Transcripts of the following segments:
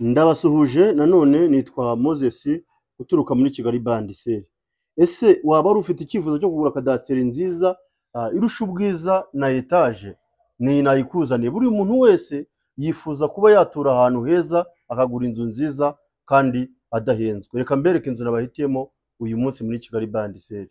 Ndabasuhuje nanone nitwa Moses uturuka muri Kigali Bandiseri. Ese waba ari ufite icyifuzo cyo kugura kadasiteri nziza irusha ubwiza na etaje? Ni nayikuzaniye. Buri muntu wese yifuza kuba yatura ahantu heza akagura inzu nziza kandi adahenzwe. Reka mbereke inzu nabahitiyemo uyu munsi muri Kigali Bandiseri.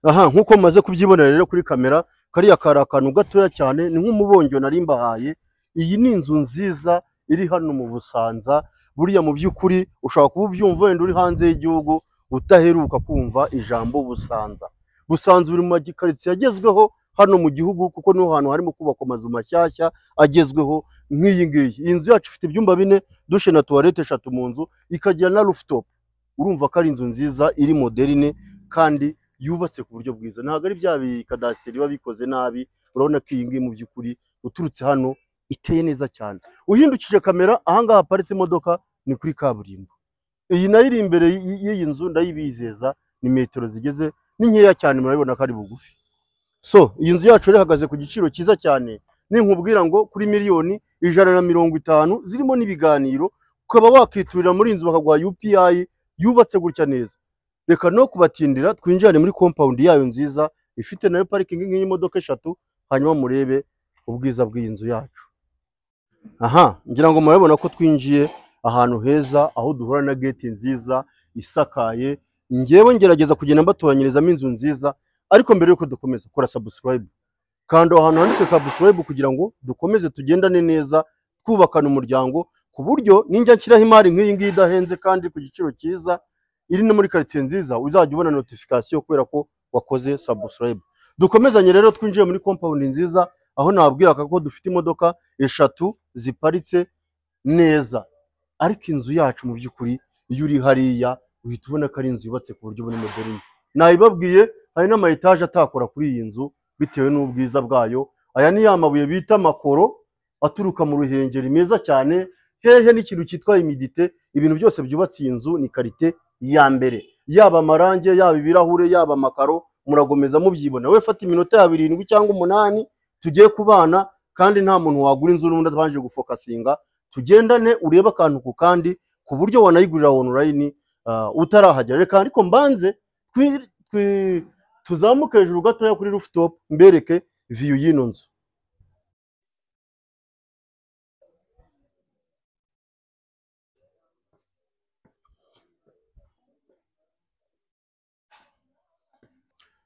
Aha, nkuko maze kubyibonera rero kuri kamera, kariya kari akantu gatoya cyane, ni nk'umubongyo nari mbahaye. Iyi ni inzu nziza iri hano mu Busanza. Buriya mu by'ukuri ushobora kuba ubyumva wenda uri hanze y'igihugu utaheruka kumva ijambo Busanza. Busanza uri mu makaritsiye agezweho hano mu gihugu, kuko niho hantu harimo kubakwa amazu mashyashya agezweho nk'iyi ngiyi. Iyi nzu yacu ifite ibyumba 4, dushe na tuwarete 3 mu nzu, ikagira na rooftop. Urumva ko ari inzu nziza iri moderne kandi yubatse ku buryo bwiza. Ntabwo ari bya bikadasiteri biba bikoze nabi. Urabona ko iyi ngiyi mu by'ukuri uturutse hano iteye neza cyane. Uhindukije kamera, ahangaha haparitse imodoka ni kuri kaburimbo. Iyi nayo iri imbere y'iyi nzu, ndayibizeza ni metero zigeze ni nkeya cyane, murabibona ko ari bugufi. So iyi nzu yacu ihagaze ku giciro cyiza cyane, ninkubwira ngo kuri miliyoni 150 zirimo n'ibiganiro, ukaba wakiturira muri inzu bakaguha UPI yubatse gutya neza. Reka no kubatindira, twinjirane muri compound yayo nziza ifite nayo parking nk'imodoka 3, hanyuma murebe ubwiza bw'iyi nzu yacu. Aha, ngira ngo murabona ko twinjiye ahantu heza, aho duhura na gate nziza isakaye. Ngewe ngerageza kugenda mbatoranyirizamo inzu nziza, ariko mbere yuko dukomeza, kora subscribe. Kandi ahantu handitse subscribe kugira ngo dukomeze tugendane neza, twubakana umuryango, ku buryo ninjya nshyiraho imari nk'iyi ngiyi idahenze kandi ku giciro cyiza, iri no muri quartier nziza, uzajya ubona notification kubera ko wakoze subscribe. Dukomezanye rero, twinjiye muri compound nziza, aho nababwira ko dufite imodoka 3 ziparitse neza. Ariko inzu yacu mu by'ukuri iyo uri hariya uhita ubona ko ari inzu yubatse ku buryo buri moderne. Nayibabwiye hari n'ama etage atakora kuri iyi nzu bitewe n'ubwiza bwayo. Aya ni ya mabuye bita makoro aturuka mu Ruhengeri meza cyane, hehe n'ikintu cyitwa humidité. Ibintu byose byubatse iyi nzu ni qualité ya mbere, yaba amarange, yaba ibirahure, yaba amakaro. Muragomeza mubyibona. We fata iminota 7 cyangwa 8 tugiye kubana, kandi nta muntu wagura inzu n'undi atabanje gufokasinga. Tugendane urebe akantu ku kandi, ku buryo wanayigurira online utarahagera. Reka ariko mbanze tuzamuke hejuru gatoya kuri rooftop mbereke view y'ino nzu.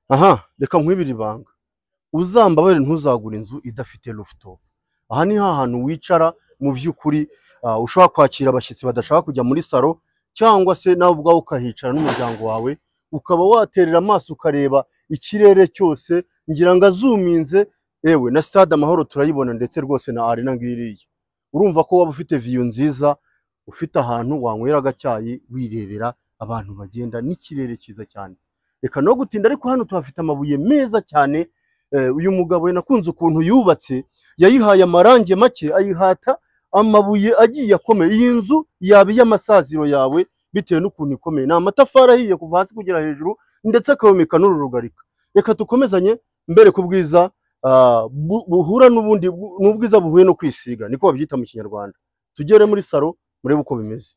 Aha, reka nkwibira ibanga. Uzambabare ntuzagura inzu idafite rooftop. Aha ni hantu wicara mu by'ukuri, ushobora kwakira abashyitsi badashaka kujya muri salo, cyangwa se nawe ubwawe ukahicara n'umuryango wawe, ukaba waterera amaso ukareba ikirere cyose. Ngira ngo azuminze, ewe na stade Amahoro turayibona, ndetse rwose na arena ngiriye. Urumva ko waba ufite view nziza, ufite ahantu wanywera agacyayi wirebera abantu bagenda n'ikirere cyiza cyane. Reka no gutinda, ariko hano tuhafite amabuye meza cyane. Uyu mugabo nakunze ukuntu yubatse, yayihaye amarange make, ayihata amabuye agiye akomeye. Iyi nzu yabi y'amasaziro yawe bitewe n'ukuntu ikomeye. Ni amatafari ahiye kuva hasi kugera hejuru, ndetse akabomeka n'urugarika. Reka tukomezanye mbere ku bwiza buhura n'ubundi, n'ubwiza buhuye no kwisiga, niko babyita mu Kinyarwanda. Tugere muri salo murebe uko bimeze.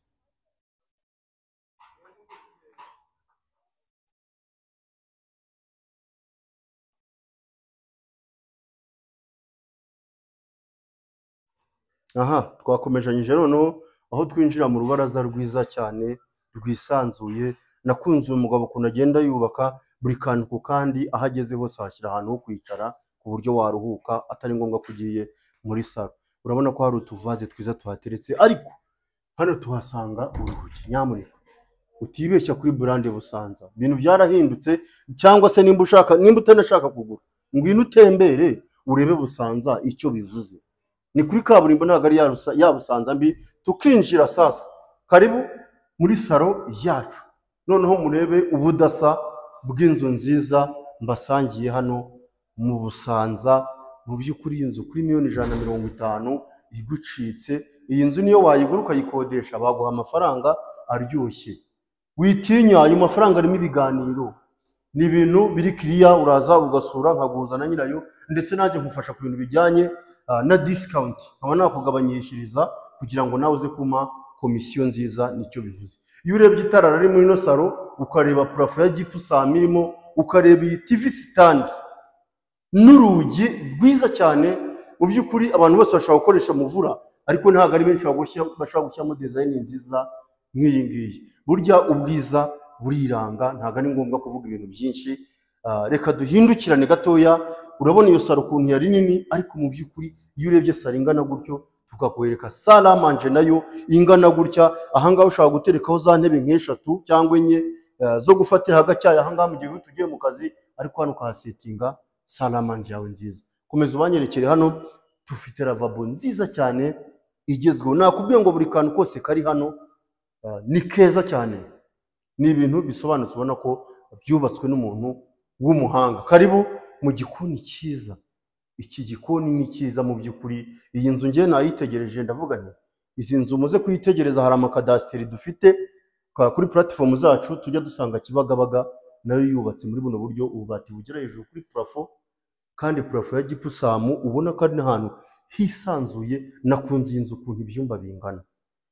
Aha, twakomejanyije noneho aho twinjira mu rubaraza rwiza cyane rwisanzuye. Nakunze uyu mugabo ukuntu agenda yubaka buri kantu ku kandi, aho ageze hose hashyira ahantu ho kwicara ku buryo waruhuka atari ngombwa ko ugiye muri salo. Urabona ko hari utuvaze twiza tuhateretse, ariko hano tuhasanga urugi. Nyamuneka utibeshya kuri brand Busanza, ibintu byarahindutse. Cyangwa se nimba utanashaka kugura, ngwino utembere urebe Busanza icyo bivuze. Ni kuri kaburimbo, ntabwo ari ya Busanza mbi. Tukinjira sasa, karibu muri salo yacu, noneho murebe ubudasa bw'inzu nziza mbasangiye hano mu Busanza. Mu by'ukuri inzu kuri $150,000 igucitse. Iyi nzu niyo wayigura ukayikodesha baguha amafaranga aryoshye. Witinya, ayo mafaranga arimo ibiganiro, ni ibintu biri kiriya. Uraza ugasura nkaguza na nyirayo, ndetse najye nkufasha ku bintu bijyanye na discount, nkaba nakugabanyishiriza kugira ngo nawe uze kuma komisiyo nziza. Nicyo bivuze. Iyo urebye itara riri muri ino salo, ukareba parafo ya gypsum irimo, ukareba iyi TV stand n'urugi rwiza cyane, mu by'ukuri abantu bose bashobora gukoresha muvura, ariko ntabwo ari benshi bashobora gushyiramo design nziza nk'iyi ngiyi. Burya ubwiza buriranga, ntabwo ari ngombwa kuvuga ibintu byinshi. Reka duhindukirane gatoya. Urabona iyo salo ukuntu yari nini, ariko mu by'ukuri iyo urebye salo ingana gutyo, tukakwereka sala manje nayo ingana gutya. Ahangaha ushobora guterekaho za ntebe nk'eshatu cyangwa enye zo gufatira hagacyayi ahangaha mu gihe tugiye mu kazi, ariko hano ukahasetinga sala manje yawe nziza. Komeza ubanyerekere hano, dufite lavabo nziza cyane igezweho. Nakubwiye ngo buri kantu kose kari hano ni keza cyane. Ni ibintu bisobanutse, ubona ko byubatswe n'umuntu w'umuhanga. Karibu mu gikoni cyiza. Iki gikoni ni cyiza mu by'ukuri. Iyi nzu ngiye nayitegereje, ndavuga nti izi nzu muze kuyitegereza. Hari amakadasiteri dufite kuri platform zacu, tujya dusanga Kibagabaga nayo yubatse muri buno buryo, ububati bugera hejuru kuri plafo, kandi plafo ya gypsum ubona ko ari n'ahantu hisanzuye. Nakunze iyi nzu ukuntu ibyumba bingana,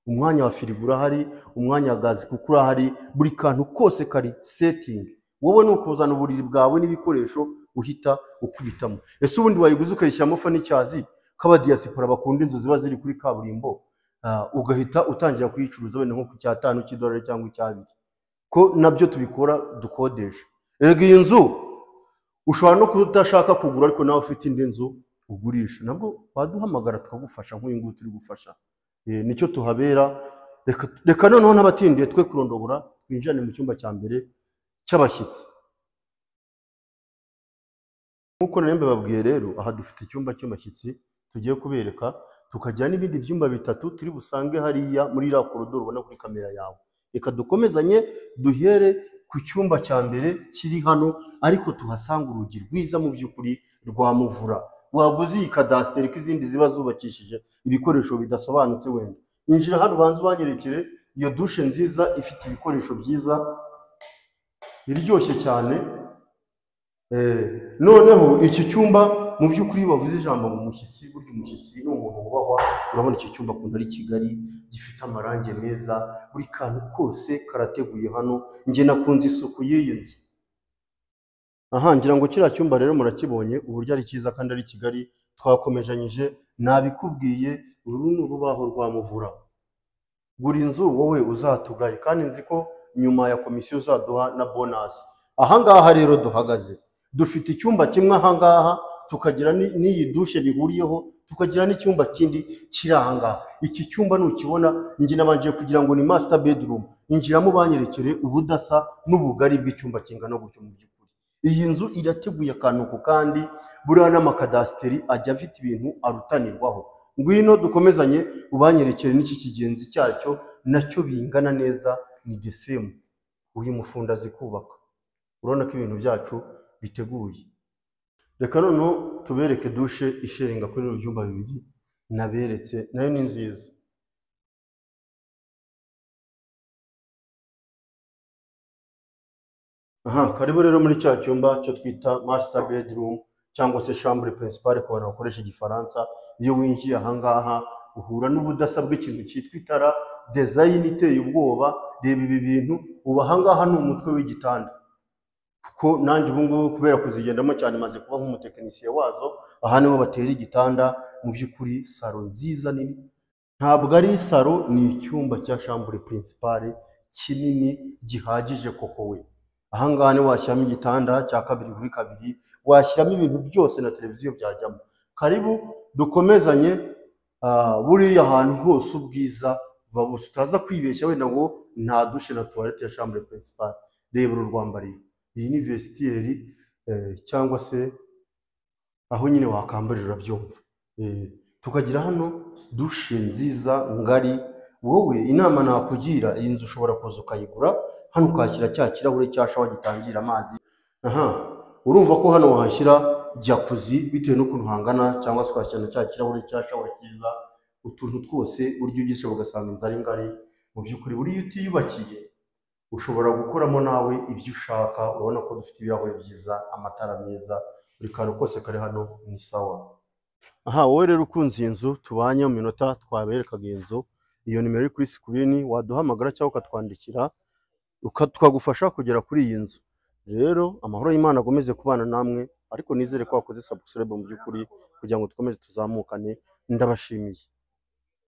umwanya wa firigo urahari, umwanya wa gazi kuko urahari, buri kantu kose kari setting. Wowe nukuzana uburiri bwawe n'ibikoresho uhita ukubitamo. Ese ubundi wayiguze ukayishyiramo fa n'icyazi k'abadiyasipora bakunda inzu ziba ziri kuri kaburimbo, ugahita utangira kuyicuruza wenda nko ku $5 cyangwa $2, ko nabyo tubikora dukodesha. Erega iyi nzu ushobora no kudashaka kugura, ariko nawe ufite indi nzu ugurisha, nabwo waduhamagara tukagufasha nk'uyu nguyu turi gufasha. Nicyo tuhabera. Reka noneho n'abatindiye twe kurondogora, twinjirane mu cyumba cya mbere cy'abashyitsi. Nkuko nari mbabwiye rero, aha dufite icyumba cy'abashyitsi tugiye kubereka, tukagira n'ibindi byumba bitatu turi busange hariya muri iriya korodoro ubona kuri kamera yawe. Reka dukomezanye duhere ku cyumba cya mbere kiri hano, ariko tuhasanga urugi rwiza mu by'ukuri rwa muvura. Waguze iyi kadasiteri ko izindi ziba zubakishije ibikoresho bidasobanutse wenda. Injira hano ubanza ubanyerekere iyo dushe nziza ifite ibikoresho byiza iryoshye cyane. Noneho iki cyumba mu by'ukuri bavuze ijambo mu mushyitsi, burya umushyitsi ni umuntu wubahwa. Urabona iki cyumba ukuntu ari kigari, gifite amarangi meza, buri kantu kose karateguye hano. Njye nakunze isuku y'iyi nzu. Ngira ngo kiriya cyumba rero murakibonye uburyo ari cyiza kandi ari kigari. Twakomejanyije, nabikubwiye, uru ni urubaho rwa muvura. Gura inzu wowe uzatugaye, kandi nzi ko nyuma ya komisiyo uzaduha na bonus. Ahangaha rero duhagaze dufite icyumba kimwe ahangaha, tukagira n'iyi dushe bihuriyeho, tukagira n'icyumba kindi kiri ahangaha. Iki cyumba nukibona, njye nabanje kugira ngo ni master bedroom. Injiramo banyerekere ubudasa n'ubugari bw'icyumba kingana gutyo. Mu by'ukuri iyi nzu irateguye akantu ku kandi, buriya n'amakadasiteri ajya afite ibintu arutanirwaho. Ngwino dukomezanye ubanyerekere n'iki kigenzi cyacyo nacyo bingana neza, ni the same. Uyu mufundi azi kubaka, urabona ko ibintu byacu biteguye. Reka noneho tubereke dushe isheringa kuri ibi byumba bibiri naberetse, nayo ni nziza. Karibu rero muri cya cyumba cyo twita master bedroom cyangwa se chambre principale ku bantu bakoresha igifaransa. Iyo winjiye ahangaha uhura n'ubudasa bw'ikintu cyitwa itara, design iteye ubwoba. Reba ibi bintu, ubu ahangaha ni umutwe w'igitanda, kuko nanjye ubu ngubu kubera kuzigendamo cyane maze kuba nk'umutekinisiye wazo. Aha niho batera igitanda. Mu by'ukuri salo nziza nini, ntabwo ari salo, ni icyumba cya chambre principale kinini gihagije koko we. Ahangaha ni washyiramo igitanda cya 2x2, washyiramo ibintu byose na televiziyo byajyamo. Karibu dukomezanye. Buriya ahantu hose ubwiza babuze utaza kwibeshya wenda ngo nta dushe na toilette ya chambre principale. Reba uru rwambariro, iyi ni vestiaire cyangwa se aho nyine wakambarira urabyumva. Tukagira hano dushe nziza ngari. Wowe inama nakugira, iyi nzu ushobora kuza ukayigura hano ukashyira cya kirahure cya shawa gitangira amazi. Urumva ko hano wahashyira jacuzzi bitewe n'ukuntu hangana, cyangwa se ukashyira cya kirahure cya shawa cyiza. Utuntu twose buryo ugisha ugasanga inzu ari ngari. Mu by'ukuri buriya utiyubakiye ushobora gukoramo nawe ibyo ushaka. Urabona ko dufite ibirahure byiza, amatara meza, buri kantu kose kari hano ni sawa. Wowe rero ukunze iyi nzu tubanye mu minota twaberekaga iyi nzu, iyo nimero iri kuri screen waduhamagara cyangwa ukatwandikira tukagufasha kugera kuri iyi nzu. Rero amahoro y'Imana agomeze kubana namwe, ariko nizere ko wakoze subscribe mu by'ukuri kugira ngo dukomeze tuzamukane. Ndabashimiye.